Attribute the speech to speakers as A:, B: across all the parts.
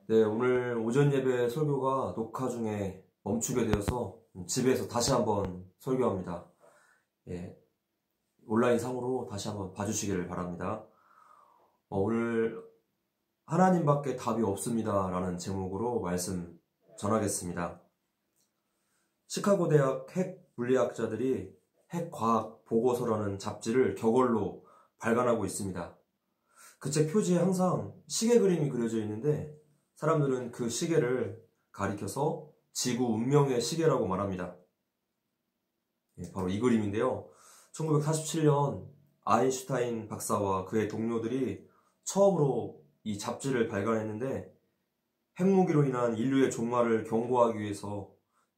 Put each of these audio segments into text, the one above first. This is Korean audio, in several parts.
A: 네, 오늘 오전 예배 설교가 녹화 중에 멈추게 되어서 집에서 다시 한번 설교합니다. 예, 온라인 상으로 다시 한번 봐주시기를 바랍니다. 오늘 하나님밖에 답이 없습니다 라는 제목으로 말씀 전하겠습니다. 시카고 대학 핵 물리학자들이 핵과학 보고서라는 잡지를 격월로 발간하고 있습니다. 그 책 표지에 항상 시계 그림이 그려져 있는데 사람들은 그 시계를 가리켜서 지구 운명의 시계라고 말합니다. 바로 이 그림인데요. 1947년 아인슈타인 박사와 그의 동료들이 처음으로 이 잡지를 발간했는데 핵무기로 인한 인류의 종말을 경고하기 위해서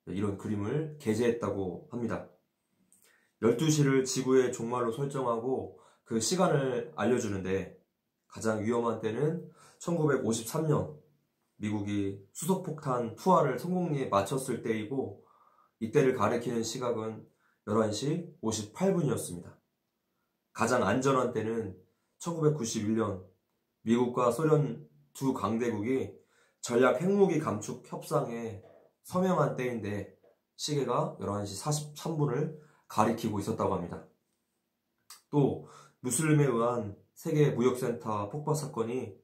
A: 이런 그림을 게재했다고 합니다. 12시를 지구의 종말로 설정하고 그 시간을 알려주는데 가장 위험한 때는 1953년 미국이 수소폭탄 투하를 성공리에 마쳤을 때이고 이때를 가리키는 시각은 11시 58분이었습니다. 가장 안전한 때는 1991년 미국과 소련 두 강대국이 전략 핵무기 감축 협상에 서명한 때인데 시계가 11시 43분을 가리키고 있었다고 합니다. 또 무슬림에 의한 세계 무역센터 폭파 사건이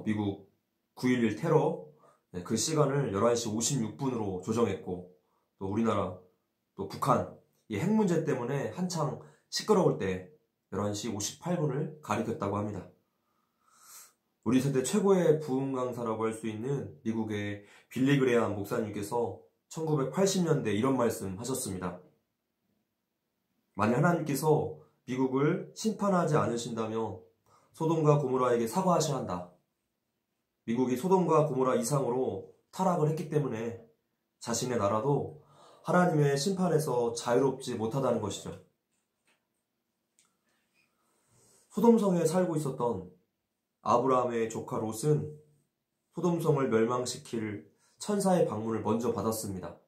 A: 미국 9.11 테러 그 시간을 11시 56분으로 조정했고 또 우리나라 또 북한 이 핵 문제 때문에 한창 시끄러울 때 11시 58분을 가리켰다고 합니다. 우리 세대 최고의 부흥 강사라고 할 수 있는 미국의 빌리 그레이엄 목사님께서 1980년대 이런 말씀 하셨습니다. 만약 하나님께서 미국을 심판하지 않으신다면 소돔과 고모라에게 사과하셔야 한다. 미국이 소돔과 고모라 이상으로 타락을 했기 때문에 자신의 나라도 하나님의 심판에서 자유롭지 못하다는 것이죠. 소돔성에 살고 있었던 아브라함의 조카 롯은 소돔성을 멸망시킬 천사의 방문을 먼저 받았습니다.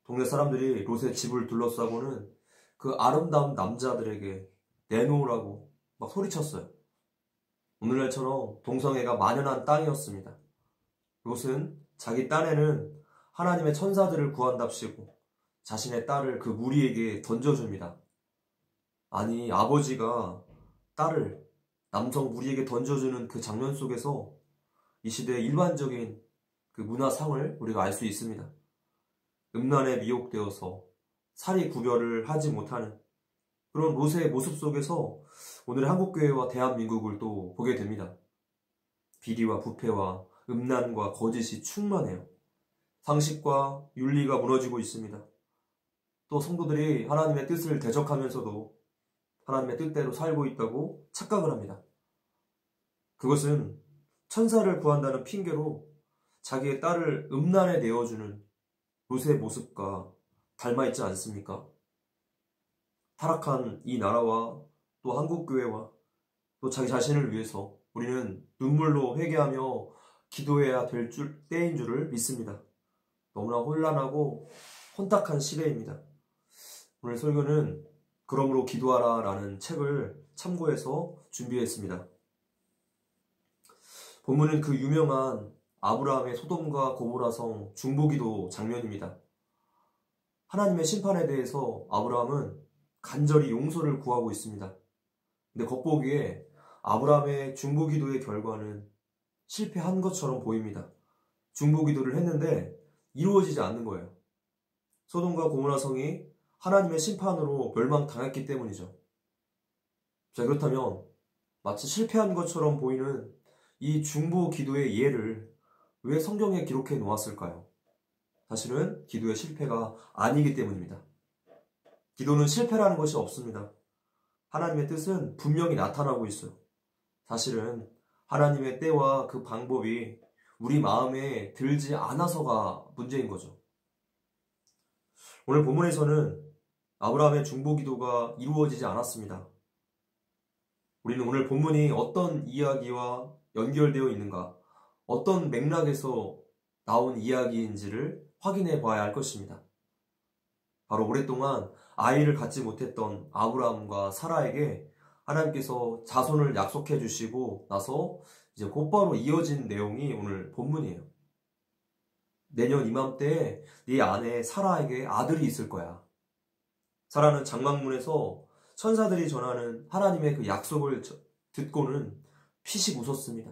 A: 동네 사람들이 롯의 집을 둘러싸고는 그 아름다운 남자들에게 내놓으라고 막 소리쳤어요. 오늘날처럼 동성애가 만연한 땅이었습니다. 롯은 자기 딴에는 하나님의 천사들을 구한답시고 자신의 딸을 그 무리에게 던져줍니다. 아니, 아버지가 딸을 남성 무리에게 던져주는 그 장면 속에서 이 시대의 일반적인 그 문화상을 우리가 알 수 있습니다. 음란에 미혹되어서 사리 구별을 하지 못하는 그런 롯의 모습 속에서 오늘의 한국교회와 대한민국을 또 보게 됩니다. 비리와 부패와 음란과 거짓이 충만해요. 상식과 윤리가 무너지고 있습니다. 또 성도들이 하나님의 뜻을 대적하면서도 하나님의 뜻대로 살고 있다고 착각을 합니다. 그것은 천사를 구한다는 핑계로 자기의 딸을 음란에 내어주는 롯의 모습과 닮아있지 않습니까? 타락한 이 나라와 또 한국교회와 또 자기 자신을 위해서 우리는 눈물로 회개하며 기도해야 될 때인 줄을 믿습니다. 너무나 혼란하고 혼탁한 시대입니다. 오늘 설교는 그러므로 기도하라 라는 책을 참고해서 준비했습니다. 본문은 그 유명한 아브라함의 소돔과 고모라 성 중보기도 장면입니다. 하나님의 심판에 대해서 아브라함은 간절히 용서를 구하고 있습니다. 근데 겉보기에 아브라함의 중보기도의 결과는 실패한 것처럼 보입니다. 중보기도를 했는데 이루어지지 않는 거예요. 소돔과 고모라 성이 하나님의 심판으로 멸망당했기 때문이죠. 자, 그렇다면 마치 실패한 것처럼 보이는 이 중보기도의 예를 왜 성경에 기록해 놓았을까요? 사실은 기도의 실패가 아니기 때문입니다. 기도는 실패라는 것이 없습니다. 하나님의 뜻은 분명히 나타나고 있어요. 사실은 하나님의 때와 그 방법이 우리 마음에 들지 않아서가 문제인 거죠. 오늘 본문에서는 아브라함의 중보기도가 이루어지지 않았습니다. 우리는 오늘 본문이 어떤 이야기와 연결되어 있는가, 어떤 맥락에서 나온 이야기인지를 확인해 봐야 할 것입니다. 바로 오랫동안 아이를 갖지 못했던 아브라함과 사라에게 하나님께서 자손을 약속해 주시고 나서 이제 곧바로 이어진 내용이 오늘 본문이에요. 내년 이맘때에 네 아내 사라에게 아들이 있을 거야. 사라는 장막문에서 천사들이 전하는 하나님의 그 약속을 듣고는 피식 웃었습니다.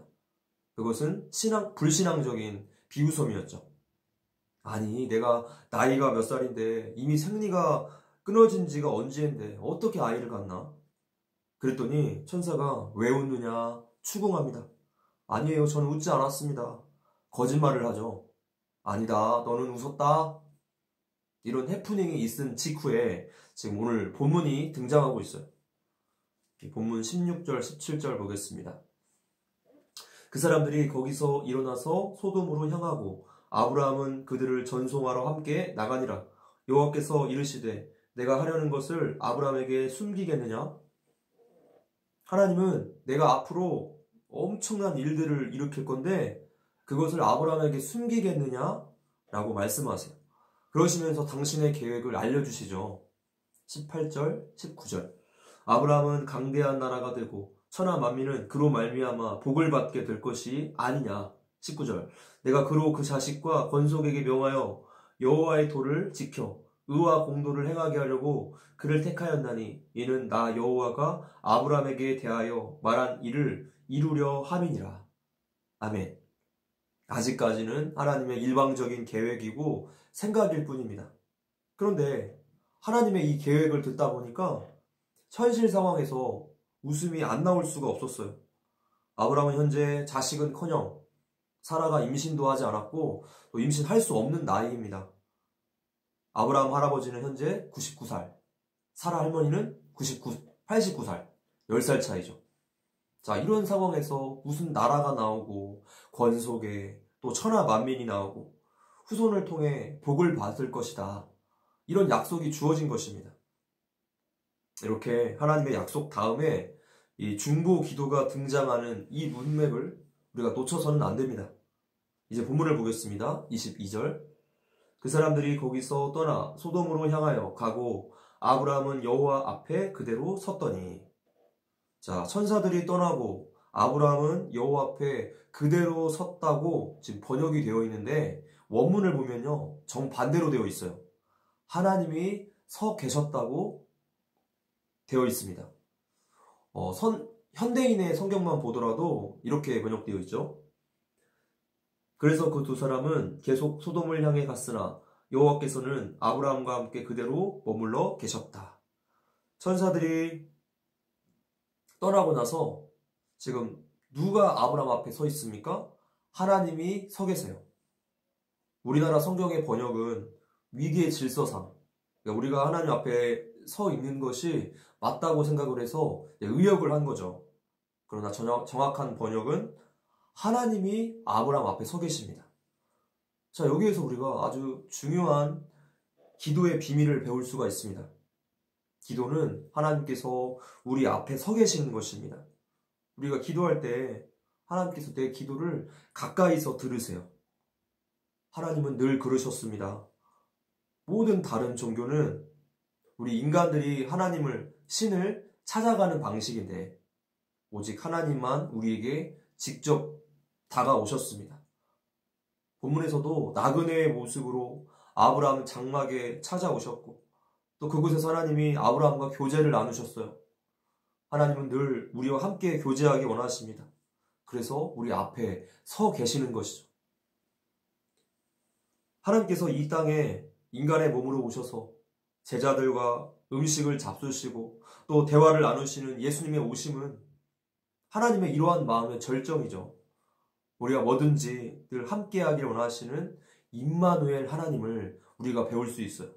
A: 그것은 불신앙적인 비웃음이었죠. 아니, 내가 나이가 몇 살인데 이미 생리가 끊어진 지가 언제인데 어떻게 아이를 갖나? 그랬더니 천사가 왜 웃느냐 추궁합니다. 아니에요, 저는 웃지 않았습니다. 거짓말을 하죠. 아니다, 너는 웃었다. 이런 해프닝이 있은 직후에 지금 오늘 본문이 등장하고 있어요. 본문 16절, 17절 보겠습니다. 그 사람들이 거기서 일어나서 소돔으로 향하고 아브라함은 그들을 전송하러 함께 나가니라. 여호와께서 이르시되 내가 하려는 것을 아브라함에게 숨기겠느냐? 하나님은 내가 앞으로 엄청난 일들을 일으킬 건데 그것을 아브라함에게 숨기겠느냐? 라고 말씀하세요. 그러시면서 당신의 계획을 알려주시죠. 18절, 19절. 아브라함은 강대한 나라가 되고 천하 만민은 그로 말미암아 복을 받게 될 것이 아니냐. 19절. 내가 그로 그 자식과 건속에게 명하여 여호와의 도를 지켜 의와 공도를 행하게 하려고 그를 택하였나니 이는 나 여호와가 아브라함에게 대하여 말한 일을 이루려 함이니라. 아멘. 아직까지는 하나님의 일방적인 계획이고 생각일 뿐입니다. 그런데 하나님의 이 계획을 듣다 보니까 현실 상황에서 웃음이 안 나올 수가 없었어요. 아브라함은 현재 자식은커녕 사라가 임신도 하지 않았고 또 임신할 수 없는 나이입니다. 아브라함 할아버지는 현재 99살, 사라 할머니는 89살, 10살 차이죠. 자, 이런 상황에서 무슨 나라가 나오고 권속에 또 천하 만민이 나오고 후손을 통해 복을 받을 것이다. 이런 약속이 주어진 것입니다. 이렇게 하나님의 약속 다음에 이 중보 기도가 등장하는 이 문맥을 우리가 놓쳐서는 안 됩니다. 이제 본문을 보겠습니다. 22절. 그 사람들이 거기서 떠나 소돔으로 향하여 가고 아브라함은 여호와 앞에 그대로 섰더니. 자, 천사들이 떠나고 아브라함은 여호와 앞에 그대로 섰다고 지금 번역이 되어 있는데 원문을 보면요, 정반대로 되어 있어요. 하나님이 서 계셨다고 되어 있습니다. 현대인의 성경만 보더라도 이렇게 번역되어 있죠. 그래서 그 두 사람은 계속 소돔을 향해 갔으나 여호와께서는 아브라함과 함께 그대로 머물러 계셨다. 천사들이 떠나고 나서 지금 누가 아브라함 앞에 서 있습니까? 하나님이 서 계세요. 우리나라 성경의 번역은 위기의 질서상, 그러니까 우리가 하나님 앞에 서 있는 것이 맞다고 생각을 해서 의역을 한 거죠. 그러나 정확한 번역은 하나님이 아브라함 앞에 서 계십니다. 자, 여기에서 우리가 아주 중요한 기도의 비밀을 배울 수가 있습니다. 기도는 하나님께서 우리 앞에 서 계시는 것입니다. 우리가 기도할 때 하나님께서 내 기도를 가까이서 들으세요. 하나님은 늘 그러셨습니다. 모든 다른 종교는 우리 인간들이 신을 찾아가는 방식인데 오직 하나님만 우리에게 직접 다가오셨습니다. 본문에서도 나그네의 모습으로 아브라함 장막에 찾아오셨고 또 그곳에서 하나님이 아브라함과 교제를 나누셨어요. 하나님은 늘 우리와 함께 교제하기 원하십니다. 그래서 우리 앞에 서 계시는 것이죠. 하나님께서 이 땅에 인간의 몸으로 오셔서 제자들과 음식을 잡수시고 또 대화를 나누시는 예수님의 오심은 하나님의 이러한 마음의 절정이죠. 우리가 뭐든지 늘 함께하길 원하시는 임마누엘 하나님을 우리가 배울 수 있어요.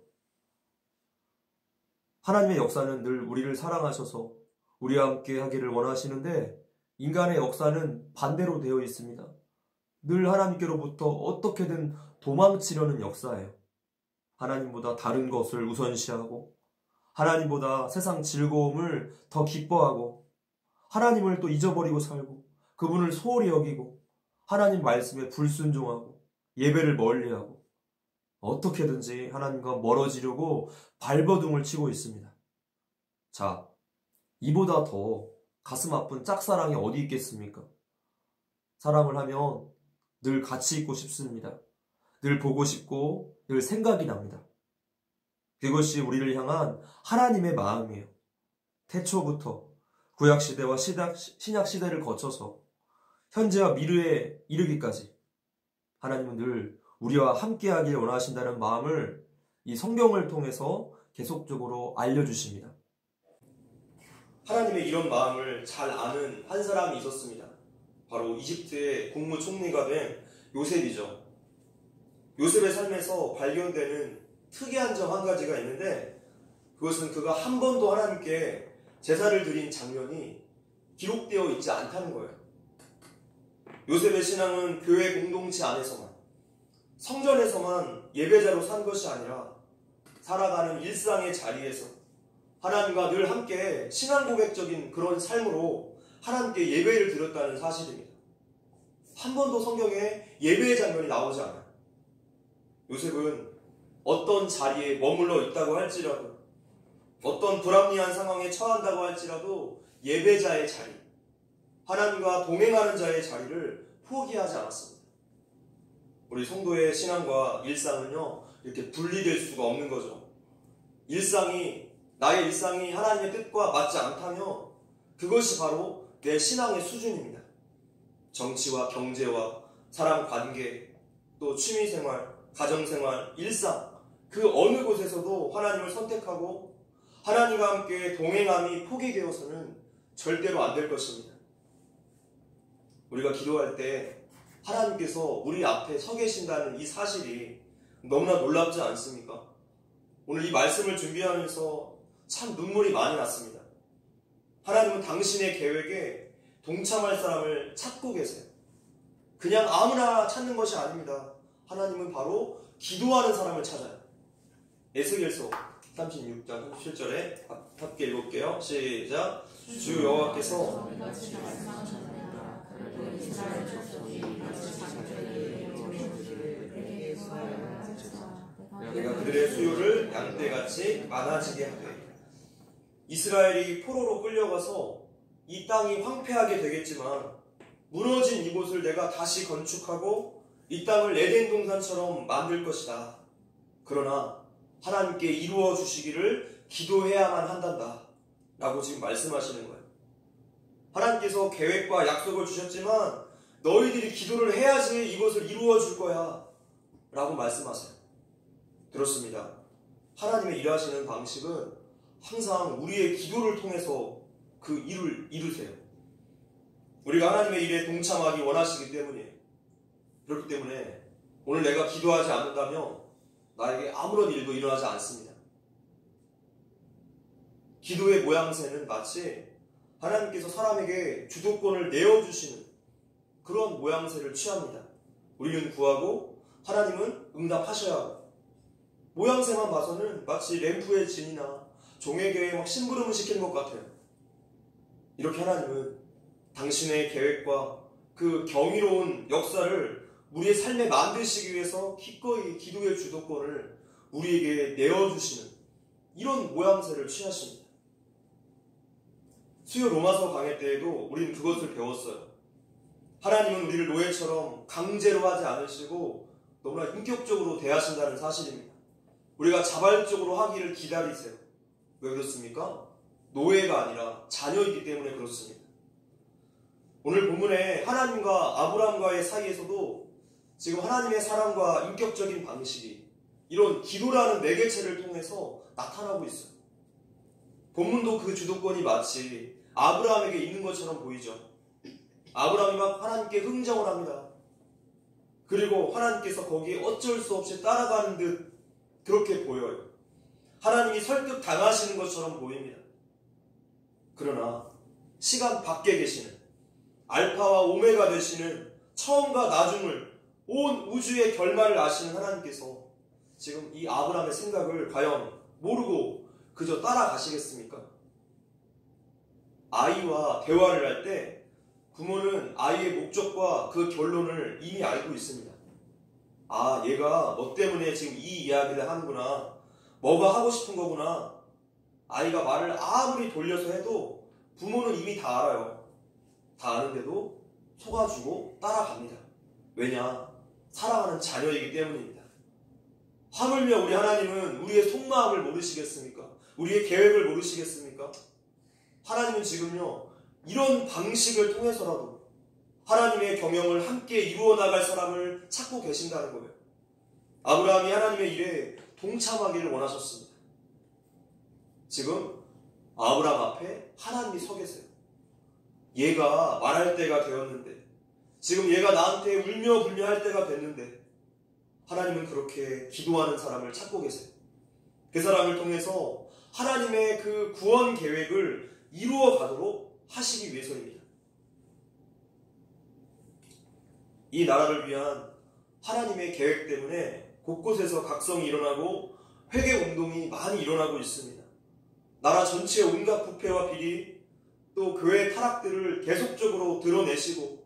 A: 하나님의 역사는 늘 우리를 사랑하셔서 우리와 함께 하기를 원하시는데 인간의 역사는 반대로 되어 있습니다. 늘 하나님께로부터 어떻게든 도망치려는 역사예요. 하나님보다 다른 것을 우선시하고 하나님보다 세상 즐거움을 더 기뻐하고 하나님을 또 잊어버리고 살고 그분을 소홀히 여기고 하나님 말씀에 불순종하고 예배를 멀리하고 어떻게든지 하나님과 멀어지려고 발버둥을 치고 있습니다. 자, 이보다 더 가슴 아픈 짝사랑이 어디 있겠습니까? 사랑을 하면 늘 같이 있고 싶습니다. 늘 보고 싶고 늘 생각이 납니다. 그것이 우리를 향한 하나님의 마음이에요. 태초부터 구약시대와 신약시대를 거쳐서 현재와 미래에 이르기까지 하나님은 늘 우리와 함께하길 원하신다는 마음을 이 성경을 통해서 계속적으로 알려주십니다. 하나님의 이런 마음을 잘 아는 한 사람이 있었습니다. 바로 이집트의 국무총리가 된 요셉이죠. 요셉의 삶에서 발견되는 특이한 점 한 가지가 있는데, 그것은 그가 한 번도 하나님께 제사를 드린 장면이 기록되어 있지 않다는 거예요. 요셉의 신앙은 교회 공동체 안에서만, 성전에서만 예배자로 산 것이 아니라 살아가는 일상의 자리에서 하나님과 늘 함께 신앙 고백적인 그런 삶으로 하나님께 예배를 드렸다는 사실입니다. 한 번도 성경에 예배의 장면이 나오지 않아요. 요셉은 어떤 자리에 머물러 있다고 할지라도, 어떤 불합리한 상황에 처한다고 할지라도 예배자의 자리, 하나님과 동행하는 자의 자리를 포기하지 않았습니다. 우리 성도의 신앙과 일상은요, 이렇게 분리될 수가 없는 거죠. 나의 일상이 하나님의 뜻과 맞지 않다면 그것이 바로 내 신앙의 수준입니다. 정치와 경제와 사람 관계, 또 취미생활, 가정생활, 일상, 그 어느 곳에서도 하나님을 선택하고 하나님과 함께 동행함이 포기되어서는 절대로 안 될 것입니다. 우리가 기도할 때 하나님께서 우리 앞에 서 계신다는 이 사실이 너무나 놀랍지 않습니까? 오늘 이 말씀을 준비하면서 참 눈물이 많이 났습니다. 하나님은 당신의 계획에 동참할 사람을 찾고 계세요. 그냥 아무나 찾는 것이 아닙니다. 하나님은 바로 기도하는 사람을 찾아요. 에스겔서 36장 37절에 함께 읽을게요. 시작. 주 여호와께서 내가 그들의 수요를 양떼같이 많아지게 하되, 이스라엘이 포로로 끌려가서 이 땅이 황폐하게 되겠지만 무너진 이곳을 내가 다시 건축하고 이 땅을 에덴 동산처럼 만들 것이다. 그러나 하나님께 이루어 주시기를 기도해야만 한단다 라고 지금 말씀하시는 거예요. 하나님께서 계획과 약속을 주셨지만 너희들이 기도를 해야지 이것을 이루어 줄 거야 라고 말씀하세요. 그렇습니다. 하나님의 일하시는 방식은 항상 우리의 기도를 통해서 그 일을 이루세요. 우리가 하나님의 일에 동참하기 원하시기 때문이에요. 그렇기 때문에 오늘 내가 기도하지 않는다면 나에게 아무런 일도 일어나지 않습니다. 기도의 모양새는 마치 하나님께서 사람에게 주도권을 내어주시는 그런 모양새를 취합니다. 우리는 구하고 하나님은 응답하셔야 하고, 모양새만 봐서는 마치 램프의 진이나 종에게 막 심부름을 시키는 것 같아요. 이렇게 하나님은 당신의 계획과 그 경이로운 역사를 우리의 삶에 만드시기 위해서 기꺼이 기도의 주도권을 우리에게 내어주시는 이런 모양새를 취하십니다. 수요 로마서 강의 때에도 우리는 그것을 배웠어요. 하나님은 우리를 노예처럼 강제로 하지 않으시고 너무나 인격적으로 대하신다는 사실입니다. 우리가 자발적으로 하기를 기다리세요. 왜 그렇습니까? 노예가 아니라 자녀이기 때문에 그렇습니다. 오늘 본문에 하나님과 아브라함과의 사이에서도 지금 하나님의 사랑과 인격적인 방식이 이런 기도라는 매개체를 통해서 나타나고 있어요. 본문도 그 주도권이 마치 아브라함에게 있는 것처럼 보이죠. 아브라함이 막 하나님께 흥정을 합니다. 그리고 하나님께서 거기에 어쩔 수 없이 따라가는 듯 그렇게 보여요. 하나님이 설득 당하시는 것처럼 보입니다. 그러나 시간 밖에 계시는 알파와 오메가 되시는 처음과 나중을, 온 우주의 결말을 아시는 하나님께서 지금 이 아브라함의 생각을 과연 모르고 그저 따라가시겠습니까? 아이와 대화를 할 때 부모는 아이의 목적과 그 결론을 이미 알고 있습니다. 아, 얘가 뭐 때문에 지금 이 이야기를 하는구나, 뭐가 하고 싶은 거구나. 아이가 말을 아무리 돌려서 해도 부모는 이미 다 알아요. 다 아는데도 속아주고 따라갑니다. 왜냐? 사랑하는 자녀이기 때문입니다. 하물며 우리 하나님은 우리의 속마음을 모르시겠습니까? 우리의 계획을 모르시겠습니까? 하나님은 지금요, 이런 방식을 통해서라도 하나님의 경영을 함께 이루어 나갈 사람을 찾고 계신다는 거예요. 아브라함이 하나님의 일에 동참하기를 원하셨습니다. 지금 아브라함 앞에 하나님이 서 계세요. 얘가 말할 때가 되었는데, 지금 얘가 나한테 울며 불며 할 때가 됐는데, 하나님은 그렇게 기도하는 사람을 찾고 계세요. 그 사람을 통해서 하나님의 그 구원 계획을 이루어 가도록 하시기 위해서입니다. 이 나라를 위한 하나님의 계획 때문에 곳곳에서 각성이 일어나고 회개 운동이 많이 일어나고 있습니다. 나라 전체의 온갖 부패와 비리, 또 교회 타락들을 계속적으로 드러내시고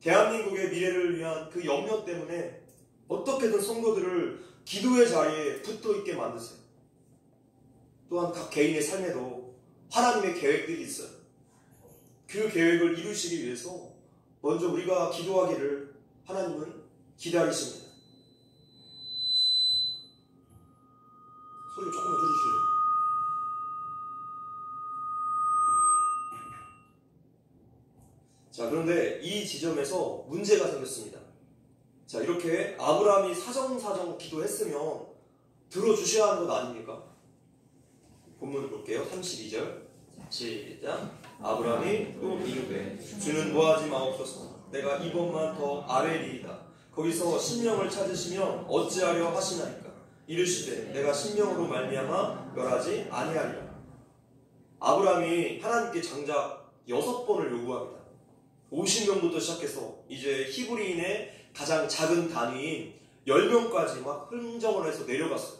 A: 대한민국의 미래를 위한 그 염려 때문에 어떻게든 성도들을 기도의 자리에 붙어 있게 만드세요. 또한 각 개인의 삶에도 하나님의 계획들이 있어요. 그 계획을 이루시기 위해서 먼저 우리가 기도하기를 하나님은 기다리십니다. 소리 조금만 줄여주실래요? 자, 그런데 이 지점에서 문제가 생겼습니다. 자, 이렇게 아브라함이 사정사정 기도했으면 들어주셔야 하는 것 아닙니까? 본문을 볼게요. 32절 시작. 아브라함이 또 이르되 주는 노하지 마옵소서. 내가 이번만 더 아뢰리이다. 거기서 심령을 찾으시면 어찌하려 하시나이까. 이르시되 내가 심령으로 말미암아 멸하지 아니하리라. 아브라함이 하나님께 장작 6번을 요구합니다. 50명부터 시작해서 이제 히브리인의 가장 작은 단위인 10명까지 막 흥정을 해서 내려갔어요.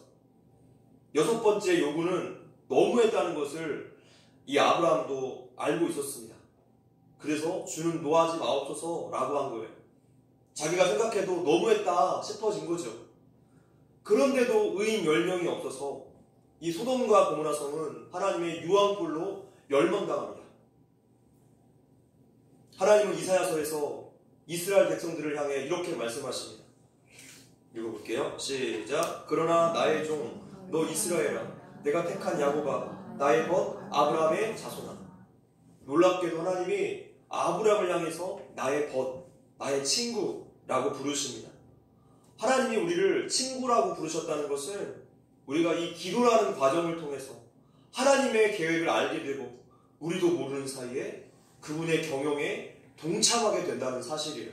A: 6번째 요구는 너무했다는 것을 이 아브라함도 알고 있었습니다. 그래서 주는 노하지 마옵소서 라고 한 거예요. 자기가 생각해도 너무했다 싶어진 거죠. 그런데도 의인 10명이 없어서 이 소돔과 고모라 성은 하나님의 유황불로 멸망당합니다. 하나님은 이사야서에서 이스라엘 백성들을 향해 이렇게 말씀하십니다. 읽어볼게요. 시작. 그러나 나의 종 너 이스라엘아, 내가 택한 야곱아, 나의 벗 아브라함의 자손아. 놀랍게도 하나님이 아브라함을 향해서 나의 벗, 나의 친구라고 부르십니다. 하나님이 우리를 친구라고 부르셨다는 것은 우리가 이 기도라는 과정을 통해서 하나님의 계획을 알게 되고 우리도 모르는 사이에 그분의 경영에 동참하게 된다는 사실이에요.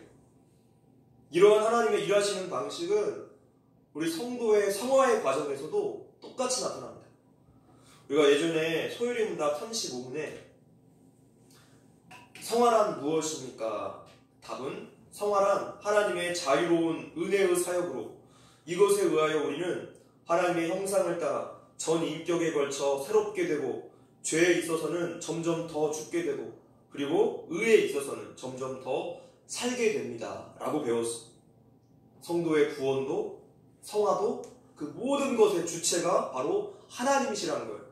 A: 이러한 하나님의 일하시는 방식은 우리 성도의 성화의 과정에서도 똑같이 나타납니다. 우리가 예전에 소요리 문답 35문에 성화란 무엇입니까? 답은 성화란 하나님의 자유로운 은혜의 사역으로 이것에 의하여 우리는 하나님의 형상을 따라 전 인격에 걸쳐 새롭게 되고 죄에 있어서는 점점 더 죽게 되고 그리고 의에 있어서는 점점 더 살게 됩니다. 라고 배웠어. 성도의 구원도 성화도 그 모든 것의 주체가 바로 하나님이시라는 거예요.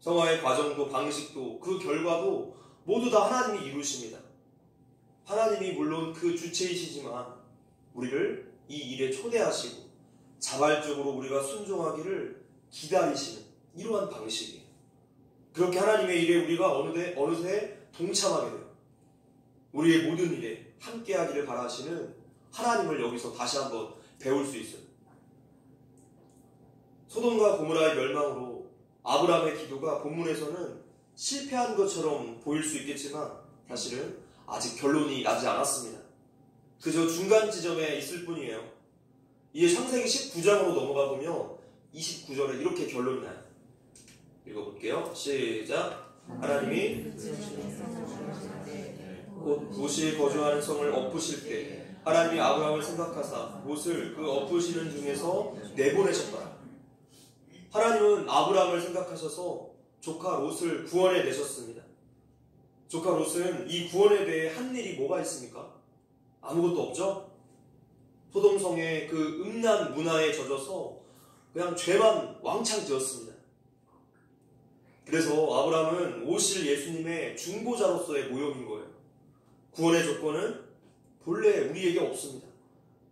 A: 성화의 과정도 방식도 그 결과도 모두 다 하나님이 이루십니다. 하나님이 물론 그 주체이시지만 우리를 이 일에 초대하시고 자발적으로 우리가 순종하기를 기다리시는 이러한 방식이에요. 그렇게 하나님의 일에 우리가 어느새 동참하게 돼요. 우리의 모든 일에 함께하기를 바라시는 하나님을 여기서 다시 한번 배울 수 있어요. 소돔과 고모라의 멸망으로 아브라함의 기도가 본문에서는 실패한 것처럼 보일 수 있겠지만 사실은 아직 결론이 나지 않았습니다. 그저 중간 지점에 있을 뿐이에요. 이제 창세기 19장으로 넘어가 보면 29절에 이렇게 결론이 나요. 읽어볼게요. 시작. 하나님이 곧 롯이 거주하는 성을 엎으실 때 하나님이 아브라함을 생각하사 롯을 그 엎으시는 중에서 내보내셨더라. 하나님은 아브라함을 생각하셔서 조카 롯을 구원해 내셨습니다. 조카 롯은 이 구원에 대해 한 일이 뭐가 있습니까? 아무것도 없죠? 소돔성의 그 음란 문화에 젖어서 그냥 죄만 왕창 지었습니다. 그래서 아브라함은 오실 예수님의 중보자로서의 모형인 거예요. 구원의 조건은 본래 우리에게 없습니다.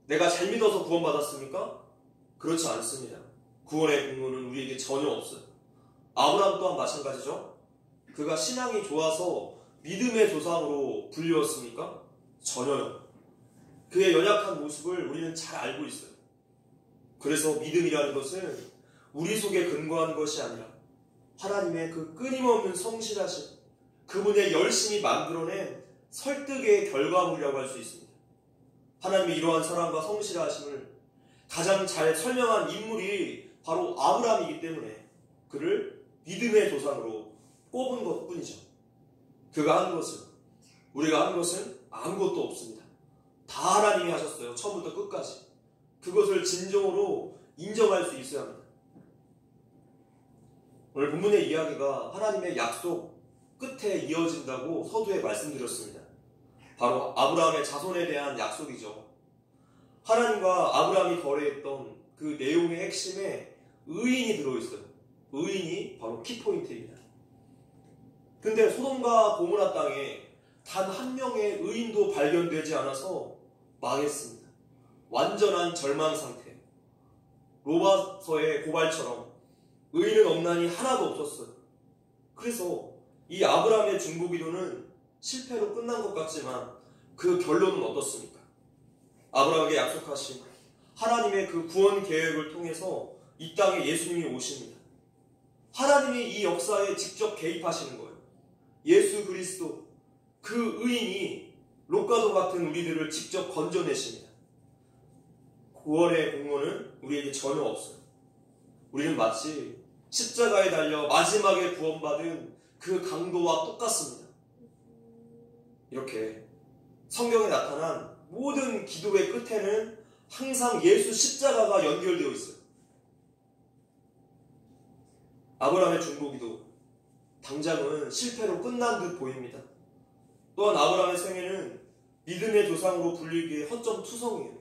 A: 내가 잘 믿어서 구원받았습니까? 그렇지 않습니다. 구원의 공로는 우리에게 전혀 없어요. 아브라함 또한 마찬가지죠. 그가 신앙이 좋아서 믿음의 조상으로 불리웠습니까? 전혀요. 그의 연약한 모습을 우리는 잘 알고 있어요. 그래서 믿음이라는 것은 우리 속에 근거한 것이 아니라 하나님의 그 끊임없는 성실하심, 그분의 열심히 만들어낸 설득의 결과물이라고 할 수 있습니다. 하나님의 이러한 사랑과 성실하심을 가장 잘 설명한 인물이 바로 아브라함이기 때문에 그를 믿음의 조상으로 꼽은 것뿐이죠. 그가 한 것은, 우리가 한 것은 아무것도 없습니다. 다 하나님이 하셨어요. 처음부터 끝까지. 그것을 진정으로 인정할 수 있어야 합니다. 오늘 본문의 이야기가 하나님의 약속 끝에 이어진다고 서두에 말씀드렸습니다. 바로 아브라함의 자손에 대한 약속이죠. 하나님과 아브라함이 거래했던 그 내용의 핵심에 의인이 들어있어요. 의인이 바로 키포인트입니다. 근데 소돔과 고모라 땅에 단 한 명의 의인도 발견되지 않아서 망했습니다. 완전한 절망 상태. 로마서의 고발처럼 의인은 없나니 하나도 없었어요. 그래서 이 아브라함의 중보기도는 실패로 끝난 것 같지만 그 결론은 어떻습니까? 아브라함에게 약속하신 하나님의 그 구원 계획을 통해서 이 땅에 예수님이 오십니다. 하나님이 이 역사에 직접 개입하시는 거예요. 예수 그리스도, 그 의인이 롯과도 같은 우리들을 직접 건져내십니다. 구원의 공로는 우리에게 전혀 없어요. 우리는 마치 십자가에 달려 마지막에 구원받은 그 강도와 똑같습니다. 이렇게 성경에 나타난 모든 기도의 끝에는 항상 예수 십자가가 연결되어 있어요. 아브라함의 중보기도 당장은 실패로 끝난 듯 보입니다. 또한 아브라함의 생애는 믿음의 조상으로 불리기에 허점투성이에요.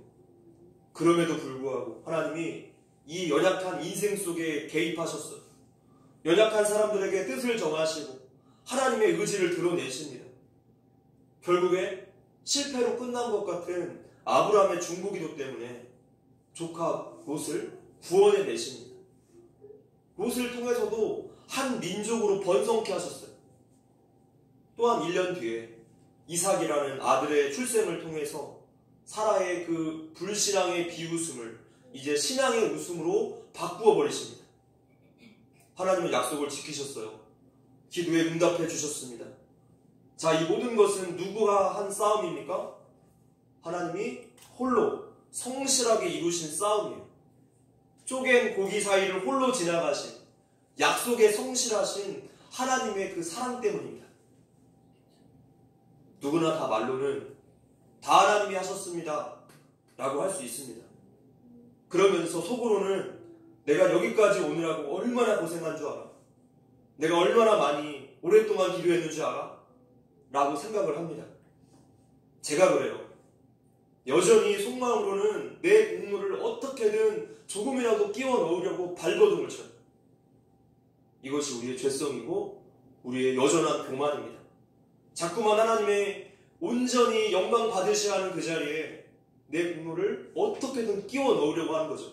A: 그럼에도 불구하고 하나님이 이 연약한 인생 속에 개입하셨어요. 연약한 사람들에게 뜻을 정하시고 하나님의 의지를 드러내십니다. 결국에 실패로 끝난 것 같은 아브라함의 중보기도 때문에 조카 롯을 구원해 내십니다. 롯을 통해서도 한 민족으로 번성케 하셨어요. 또한 1년 뒤에 이삭이라는 아들의 출생을 통해서 사라의 그 불신앙의 비웃음을 이제 신앙의 웃음으로 바꾸어 버리십니다. 하나님은 약속을 지키셨어요. 기도에 응답해 주셨습니다. 자, 이 모든 것은 누구가 한 싸움입니까? 하나님이 홀로 성실하게 이루신 싸움이에요. 쪼갠 고기 사이를 홀로 지나가신 약속에 성실하신 하나님의 그 사랑 때문입니다. 누구나 다 말로는 다 하나님이 하셨습니다 라고 할 수 있습니다. 그러면서 속으로는 내가 여기까지 오느라고 얼마나 고생한 줄 알아? 내가 얼마나 많이 오랫동안 기도했는 줄 알아? 라고 생각을 합니다. 제가 그래요. 여전히 속마음으로는 내 공로를 어떻게든 조금이라도 끼워 넣으려고 발버둥을 쳐요. 이것이 우리의 죄성이고 우리의 여전한 교만입니다. 자꾸만 하나님의 온전히 영광 받으셔야 하는 그 자리에 내 공로를 어떻게든 끼워 넣으려고 하는 거죠.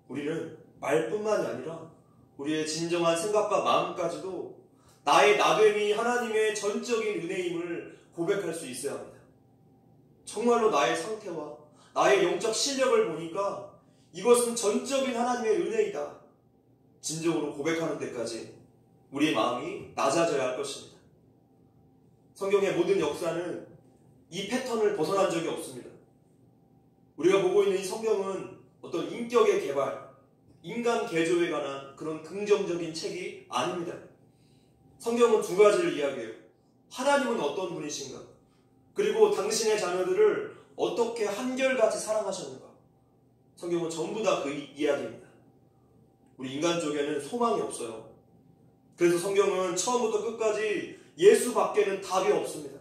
A: 우리는 말뿐만이 아니라 우리의 진정한 생각과 마음까지도 나의 나됨이 하나님의 전적인 은혜임을 고백할 수 있어야 합니다. 정말로 나의 상태와 나의 영적 실력을 보니까 이것은 전적인 하나님의 은혜이다. 진정으로 고백하는 데까지 우리의 마음이 낮아져야 할 것입니다. 성경의 모든 역사는 이 패턴을 벗어난 적이 없습니다. 우리가 보고 있는 이 성경은 어떤 인격의 개발, 인간 개조에 관한 그런 긍정적인 책이 아닙니다. 성경은 두 가지를 이야기해요. 하나님은 어떤 분이신가? 그리고 당신의 자녀들을 어떻게 한결같이 사랑하셨는가? 성경은 전부 다 그 이야기입니다. 우리 인간 쪽에는 소망이 없어요. 그래서 성경은 처음부터 끝까지 예수 밖에는 답이 없습니다.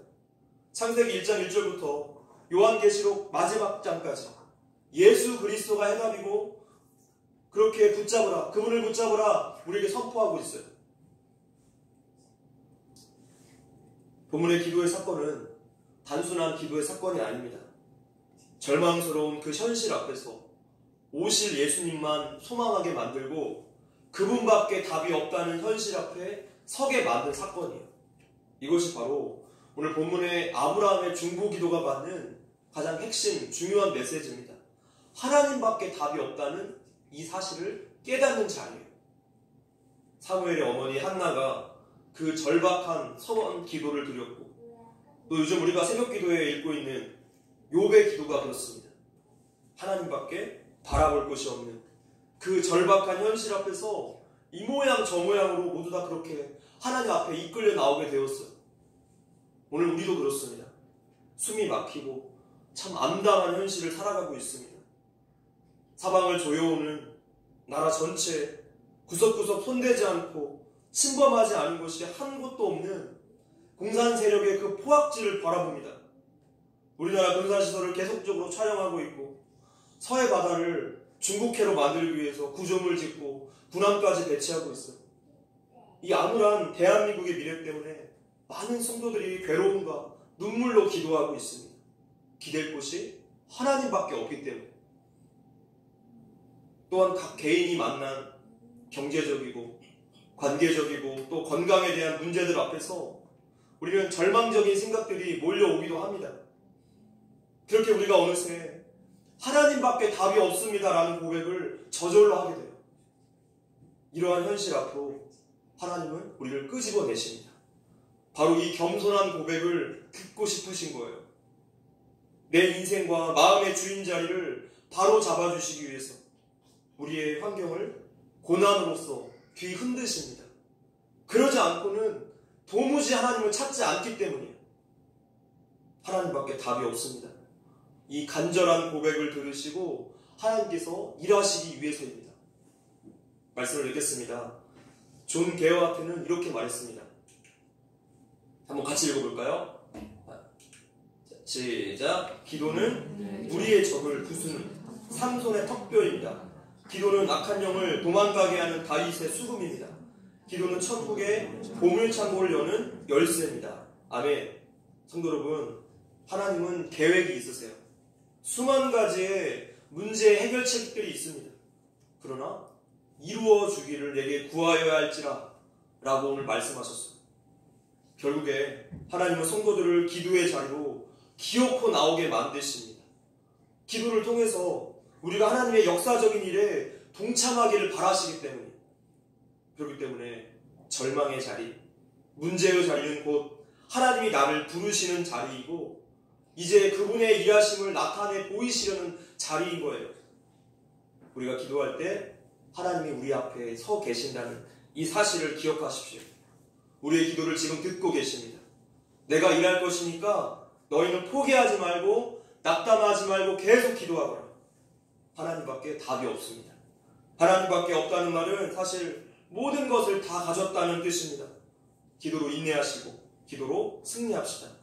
A: 창세기 1장 1절부터 요한계시록 마지막 장까지 예수 그리스도가 해답이고 그렇게 붙잡으라, 그분을 붙잡으라 우리에게 선포하고 있어요. 본문의 기도의 사건은 단순한 기도의 사건이 아닙니다. 절망스러운 그 현실 앞에서 오실 예수님만 소망하게 만들고 그분밖에 답이 없다는 현실 앞에 서게 만든 사건이에요. 이것이 바로 오늘 본문의 아브라함의 중보 기도가 받는 가장 핵심 중요한 메시지입니다. 하나님밖에 답이 없다는 이 사실을 깨닫는 자리예요. 사무엘의 어머니 한나가 그 절박한 서원 기도를 드렸고, 또 요즘 우리가 새벽 기도에 읽고 있는 욥의 기도가 그렇습니다. 하나님밖에 바라볼 곳이 없는 그 절박한 현실 앞에서 이 모양 저 모양으로 모두 다 그렇게 하나님 앞에 이끌려 나오게 되었어요. 오늘 우리도 그렇습니다. 숨이 막히고 참 암담한 현실을 살아가고 있습니다. 사방을 조여오는 나라 전체 구석구석 손대지 않고 침범하지 않은 곳이 한 곳도 없는 공산 세력의 그 포악질을 바라봅니다. 우리나라 군사시설을 계속적으로 촬영하고 있고 서해 바다를 중국해로 만들기 위해서 구조물 짓고 군함까지 배치하고 있어요. 이 암울한 대한민국의 미래 때문에 많은 성도들이 괴로움과 눈물로 기도하고 있습니다. 기댈 곳이 하나님밖에 없기 때문에. 또한 각 개인이 만난 경제적이고 관계적이고 또 건강에 대한 문제들 앞에서 우리는 절망적인 생각들이 몰려오기도 합니다. 그렇게 우리가 어느새 하나님밖에 답이 없습니다라는 고백을 저절로 하게 돼요. 이러한 현실 앞으로 하나님은 우리를 끄집어내십니다. 바로 이 겸손한 고백을 듣고 싶으신 거예요. 내 인생과 마음의 주인 자리를 바로 잡아주시기 위해서 우리의 환경을 고난으로써 뒤흔드십니다. 그러지 않고는 도무지 하나님을 찾지 않기 때문이에요. 하나님밖에 답이 없습니다. 이 간절한 고백을 들으시고 하나님께서 일하시기 위해서입니다. 말씀을 읽겠습니다. 존 게어하트는 이렇게 말했습니다. 한번 같이 읽어볼까요? 시작. 기도는 우리의 적을 부수는 삼손의 턱뼈입니다. 기도는 악한 영을 도망가게 하는 다윗의 수금입니다. 기도는 천국의 보물창고를 여는 열쇠입니다. 아멘. 성도 여러분, 하나님은 계획이 있으세요. 수만 가지의 문제 해결책들이 있습니다. 그러나 이루어 주기를 내게 구하여야 할지라 라고 오늘 말씀하셨어요. 결국에 하나님은 성도들을 기도의 자리로 기어코 나오게 만드십니다. 기도를 통해서 우리가 하나님의 역사적인 일에 동참하기를 바라시기 때문에, 그렇기 때문에 절망의 자리, 문제의 자리는 곧 하나님이 나를 부르시는 자리이고 이제 그분의 일하심을 나타내 보이시려는 자리인 거예요. 우리가 기도할 때 하나님이 우리 앞에 서 계신다는 이 사실을 기억하십시오. 우리의 기도를 지금 듣고 계십니다. 내가 일할 것이니까 너희는 포기하지 말고 낙담하지 말고 계속 기도하거라. 하나님밖에 답이 없습니다. 하나님밖에 없다는 말은 사실 모든 것을 다 가졌다는 뜻입니다. 기도로 인내하시고 기도로 승리합시다.